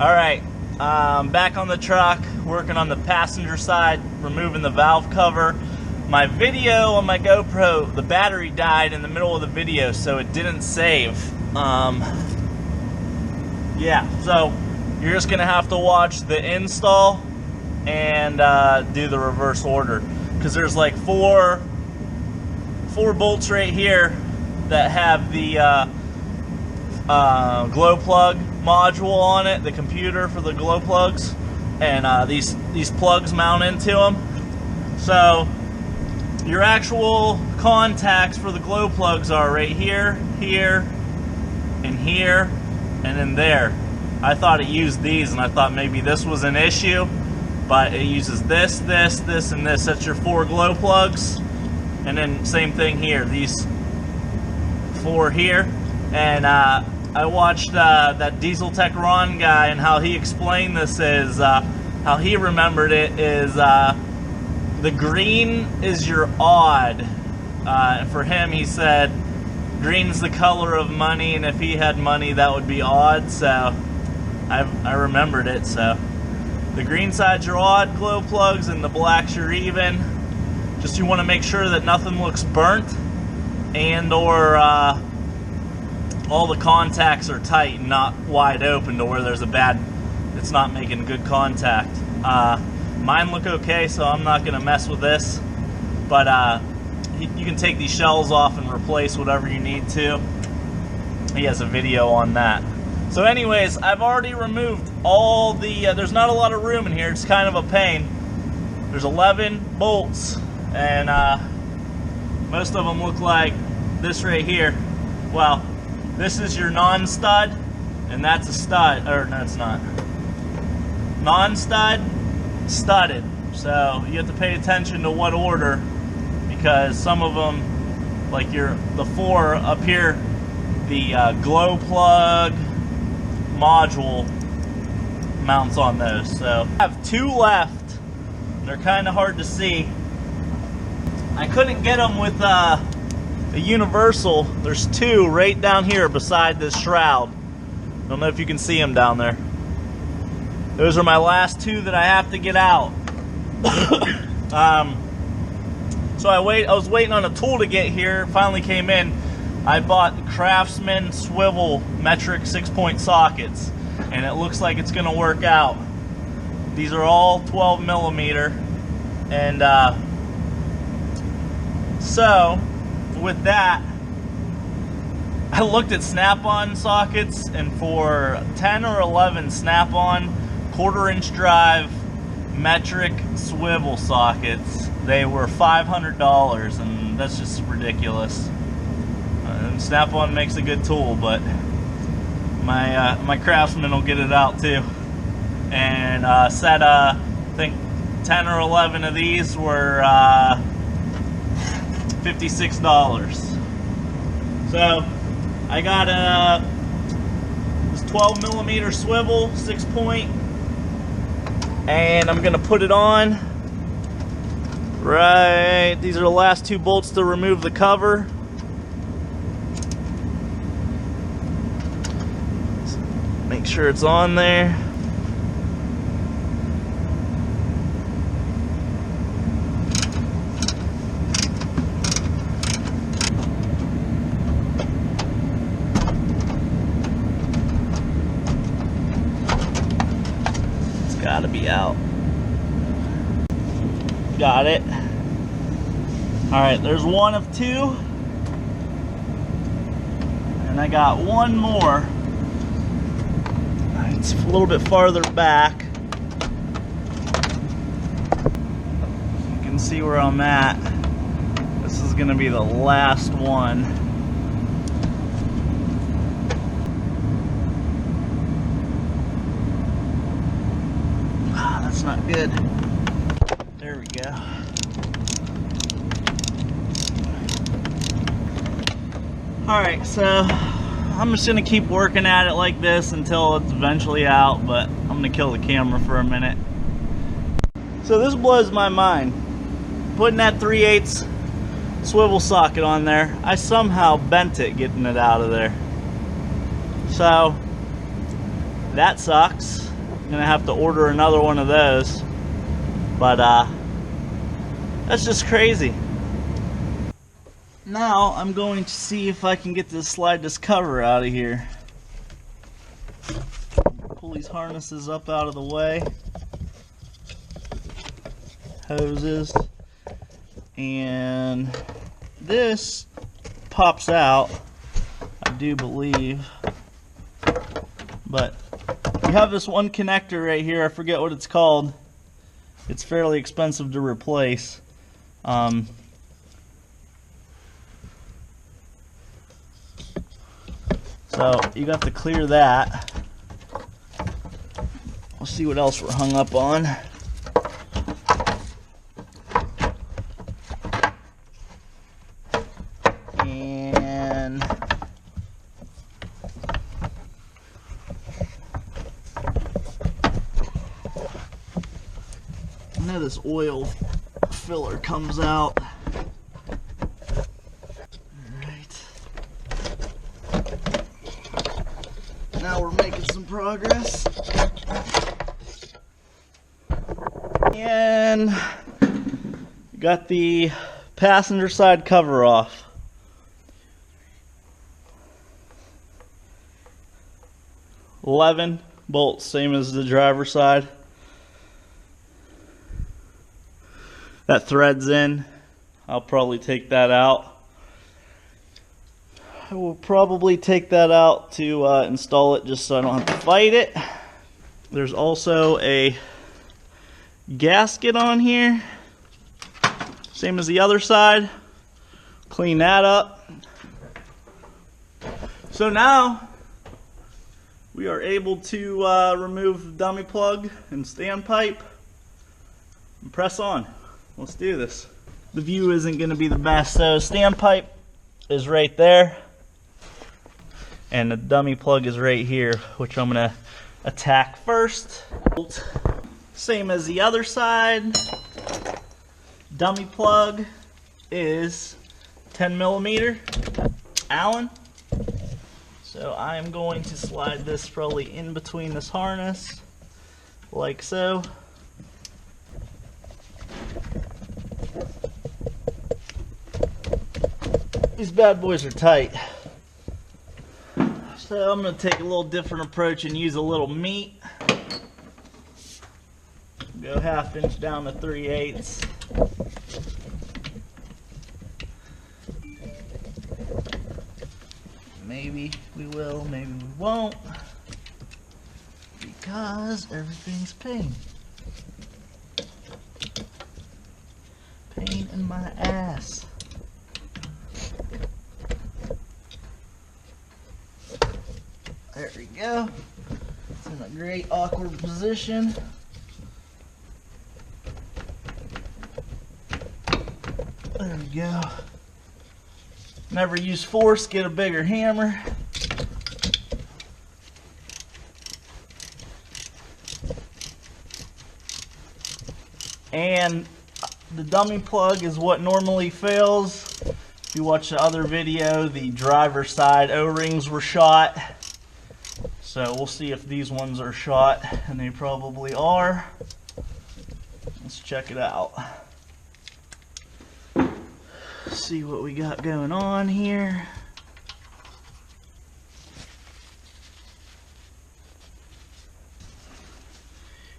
Alright, back on the truck, working on the passenger side, removing the valve cover. My video on my GoPro, the battery died in the middle of the video, so it didn't save. Yeah, so you're just gonna have to watch the install and do the reverse order, because there's like four bolts right here that have the glow plug module on it, the computer for the glow plugs, and these plugs mount into them. So your actual contacts for the glow plugs are right here, here, and here, and then there. I thought it used these, and I thought maybe this was an issue, but it uses this, this, this, and this. That's your 4 glow plugs. And then same thing here, these 4 here. And I watched that Diesel Tech Ron guy, and how he explained this is, how he remembered it is, the green is your odd. For him, he said, green's the color of money, and if he had money, that would be odd. So I remembered it. So the green side's your odd glow plugs, and the black's your even. Just you want to make sure that nothing looks burnt, and or all the contacts are tight and not wide open to where there's it's not making good contact. Mine look okay, so I'm not going to mess with this, but you can take these shells off and replace whatever you need to. He has a video on that. So anyways, I've already removed all the, there's not a lot of room in here, it's kind of a pain. There's 11 bolts, and most of them look like this right here. Well, this is your non-stud, and that's a stud, or no, it's not. Non-stud, studded. So you have to pay attention to what order, because some of them, like the 4 up here, the glow plug module mounts on those. So I have 2 left. They're kind of hard to see. I couldn't get them with a universal. There's 2 right down here beside this shroud. Don't know if you can see them down there. Those are my last 2 that I have to get out. So I was waiting on a tool to get here. It finally came in. I bought Craftsman swivel metric 6-point sockets, and it looks like it's gonna work out. These are all 12 millimeter, and so with that, I looked at snap-on sockets, and for 10 or 11 snap-on 1/4-inch drive metric swivel sockets, they were $500, and that's just ridiculous. And Snap-on makes a good tool, but my Craftsman will get it out too. And said I think 10 or 11 of these were $56. So I got this 12 millimeter swivel 6-point, and I'm gonna put it on. Right, these are the last 2 bolts to remove the cover. Make sure it's on there. It's gotta be out. Got it. Alright, there's 1 of 2. And I got 1 more. It's a little bit farther back. You can see where I'm at. This is gonna be the last one. Ah, that's not good. There we go. Alright, so I'm just gonna keep working at it like this until it's eventually out, but I'm gonna kill the camera for a minute. So this blows my mind. Putting that 3/8 swivel socket on there, I somehow bent it getting it out of there. So that sucks. gonna have to order another one of those. But that's just crazy. Now I'm going to see if I can get to slide this cover out of here. Pull these harnesses up out of the way. Hoses. And this pops out, I do believe. But you have this one connector right here, I forget what it's called. It's fairly expensive to replace. So you got to clear that. We'll see what else we're hung up on. And now this oil filler comes out. Alright. Now we're making some progress. And got the passenger side cover off. $11 bolts, same as the driver's side. That threads in. I'll probably take that out. I will probably take that out to install it just so I don't have to fight it. There's also a gasket on here, same as the other side. Clean that up. So now we are able to remove the dummy plug and standpipe and press on. Let's do this. The view isn't going to be the best, so standpipe is right there and the dummy plug is right here, which I'm going to attack first. Same as the other side. Dummy plug is 10mm Allen. So I am going to slide this probably in between this harness, like so. These bad boys are tight. So I'm going to take a little different approach and use a little meat. Go 1/2 inch down to 3/8. Maybe we will, maybe we won't, because everything's pain. Pain in my ass. There we go. It's in a great awkward position. There we go. Never use force, get a bigger hammer. And the dummy plug is what normally fails. If you watch the other video, the driver's side O-rings were shot. So we'll see if these ones are shot, and they probably are. Let's check it out. See what we got going on here.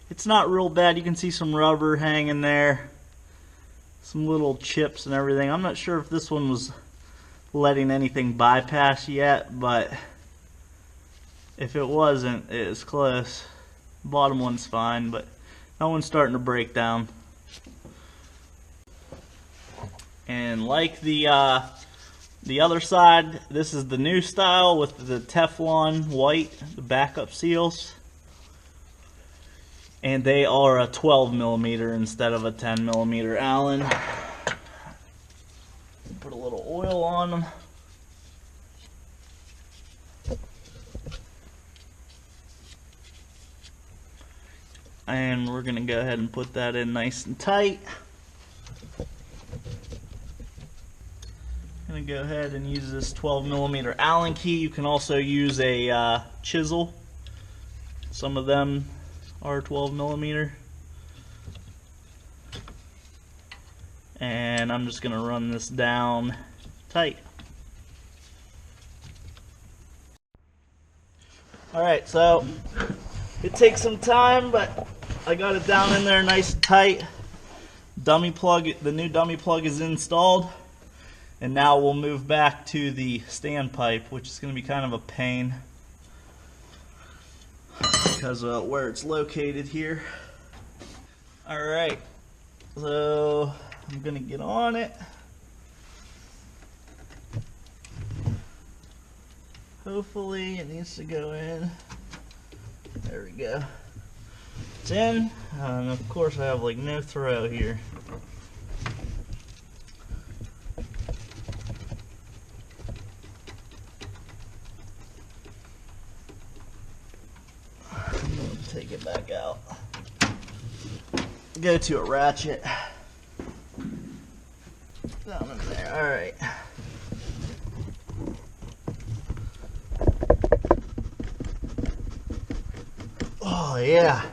It's not real bad. You can see some rubber hanging there, some little chips and everything. I'm not sure if this one was letting anything bypass yet, but if it wasn't, it was close. Bottom one's fine, but that one's starting to break down. And like the other side, this is the new style with the Teflon white, the backup seals. And they are a 12mm instead of a 10mm Allen. Put a little oil on them. And we're going to go ahead and put that in nice and tight. I'm going to go ahead and use this 12mm Allen key. You can also use a chisel. Some of them or 12 millimeter. And I'm just gonna run this down tight. Alright, so it takes some time, but I got it down in there nice and tight. Dummy plug, the new dummy plug is installed. And now we'll move back to the standpipe, which is going to be kind of a pain because of where it's located here. Alright, so I'm going to get on it. Hopefully it needs to go in. There we go. It's in, and of course I have like no throw here. I'm going to take it back out. Go to a ratchet. Down in there, alright. Oh yeah.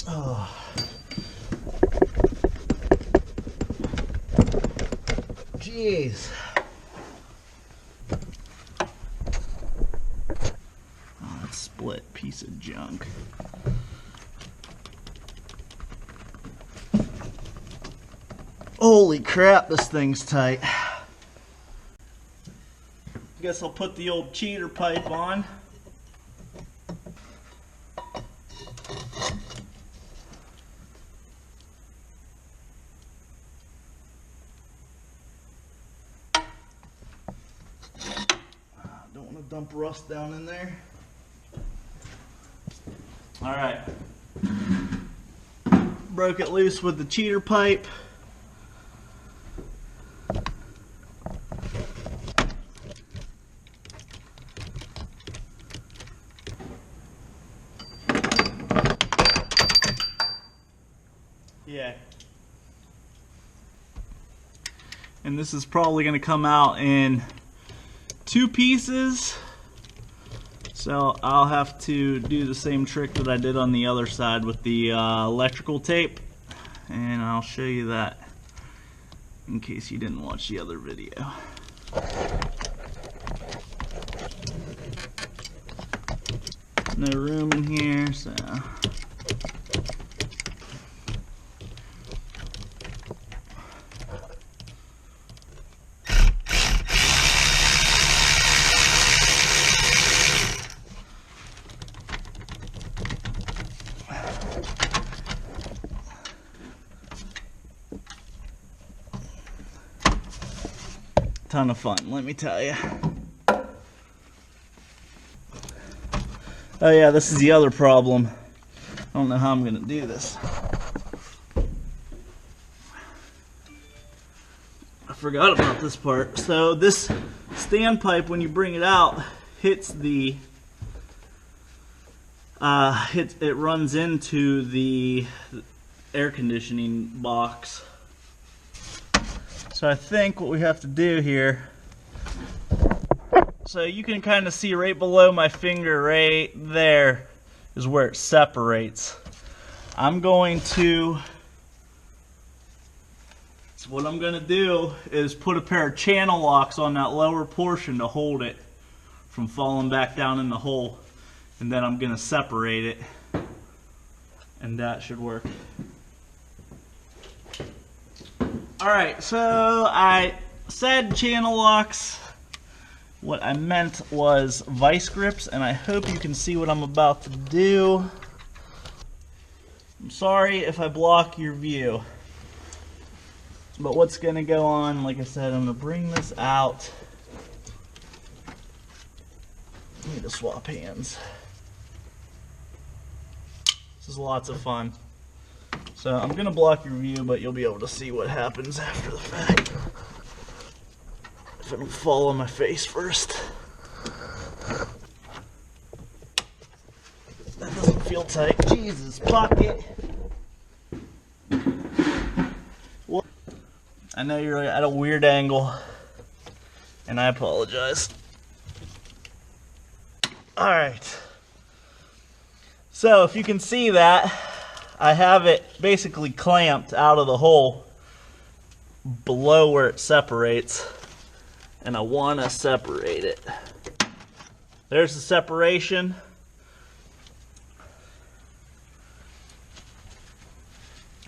Oh. Jeez. Oh, that's split piece of junk. Holy crap, this thing's tight. Guess I'll put the old cheater pipe on. Don't want to dump rust down in there. Alright. Broke it loose with the cheater pipe. Yeah. And this is probably going to come out in 2 pieces. So I'll have to do the same trick that I did on the other side with the electrical tape. And I'll show you that in case you didn't watch the other video. No room in here, so... Ton of fun, let me tell you. Oh yeah, this is the other problem. I don't know how I'm gonna do this. I forgot about this part. So this standpipe, when you bring it out, hits the it runs into the air conditioning box. So I think what we have to do here, so you can kind of see right below my finger right there is where it separates. I'm going to, so what I'm going to do is put a pair of channel locks on that lower portion to hold it from falling back down in the hole. And then I'm going to separate it. And that should work. Alright, so I said channel locks. What I meant was vice grips, and I hope you can see what I'm about to do. I'm sorry if I block your view. But what's going to go on, like I said, I'm going to bring this out. I need to swap hands. This is lots of fun. So I'm going to block your view, but you'll be able to see what happens after the fact. If it'll fall on my face first. That doesn't feel tight. Jesus, pocket. Well, I know you're at a weird angle, and I apologize. Alright. So if you can see that, I have it basically clamped out of the hole below where it separates, and I want to separate it. There's the separation.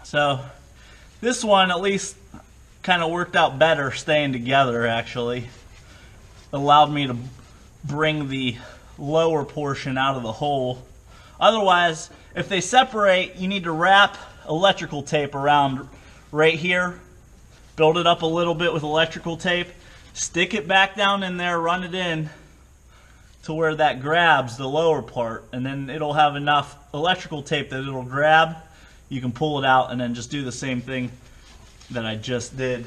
So this one at least kind of worked out better staying together, actually. Allowed me to bring the lower portion out of the hole. Otherwise, if they separate, you need to wrap electrical tape around right here. Build it up a little bit with electrical tape. Stick it back down in there, run it in to where that grabs the lower part, and then it'll have enough electrical tape that it'll grab. You can pull it out and then just do the same thing that I just did.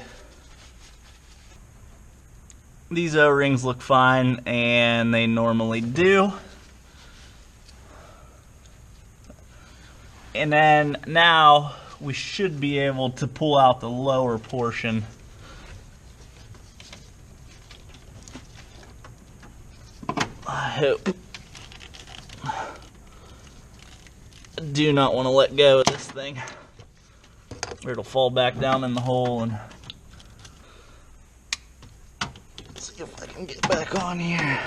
These O-rings look fine, and they normally do. And then now we should be able to pull out the lower portion. I hope. I do not want to let go of this thing, or it'll fall back down in the hole. And let's see if I can get back on here.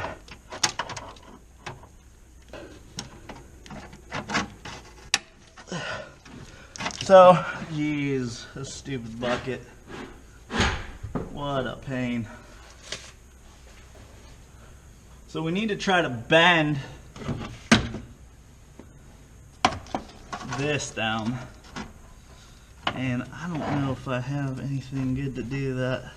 So, geez, this stupid bucket. What a pain. So we need to try to bend this down. And I don't know if I have anything good to do that.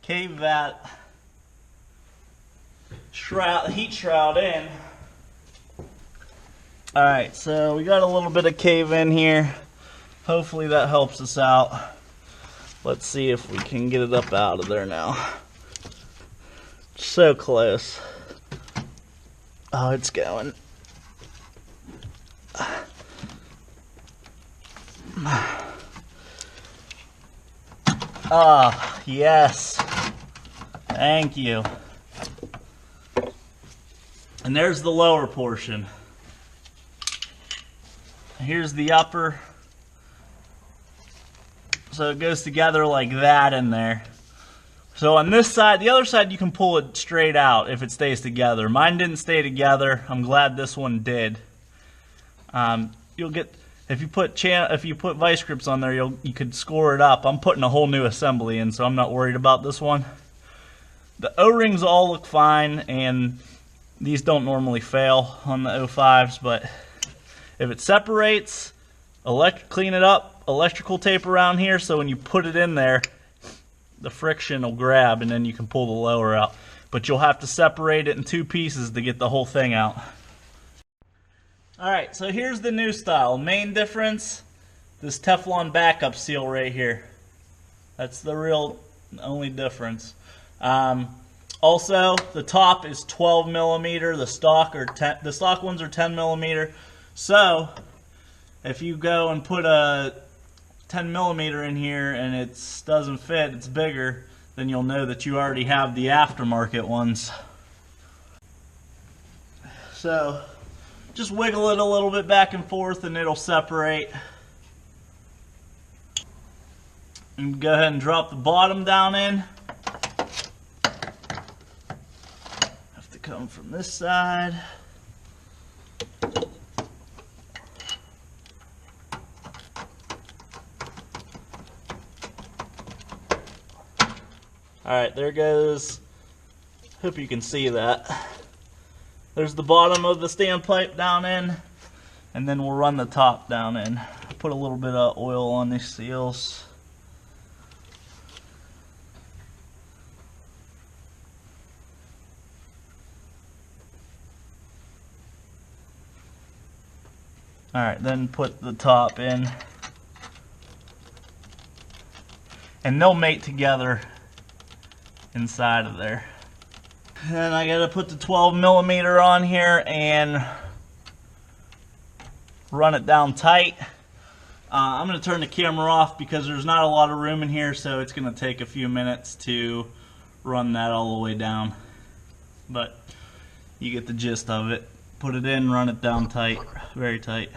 Cave that heat shroud in. Alright, so we got a little bit of cave in here. Hopefully that helps us out. Let's see if we can get it up out of there now. So close. Oh, it's going. Ah, yes. Thank you. And there's the lower portion. Here's the upper. So it goes together like that in there. So on this side, the other side, you can pull it straight out if it stays together. Mine didn't stay together. I'm glad this one did. You'll get, if you put vice grips on there, you could score it up. I'm putting a whole new assembly in, so I'm not worried about this one. The O-rings all look fine, and these don't normally fail on the 05s, but if it separates, clean it up, electrical tape around here, so when you put it in there, the friction will grab, and then you can pull the lower out. But you'll have to separate it in two pieces to get the whole thing out. Alright, so here's the new style. Main difference, this Teflon backup seal right here. That's the only difference. Also, the top is 12 millimeter. The stock ones are 10 millimeter. So, if you go and put a 10 millimeter in here and it doesn't fit, it's bigger, then you'll know that you already have the aftermarket ones. So, just wiggle it a little bit back and forth and it'll separate. And go ahead and drop the bottom down in. Have to come from this side. Alright, there goes. Hope you can see that. There's the bottom of the standpipe down in, and then we'll run the top down in. Put a little bit of oil on these seals. Alright, then put the top in. And they'll mate together inside of there. And I gotta put the 12 millimeter on here and run it down tight. I'm going to turn the camera off because there's not a lot of room in here, so it's going to take a few minutes to run that all the way down. But you get the gist of it. Put it in, run it down tight, very tight.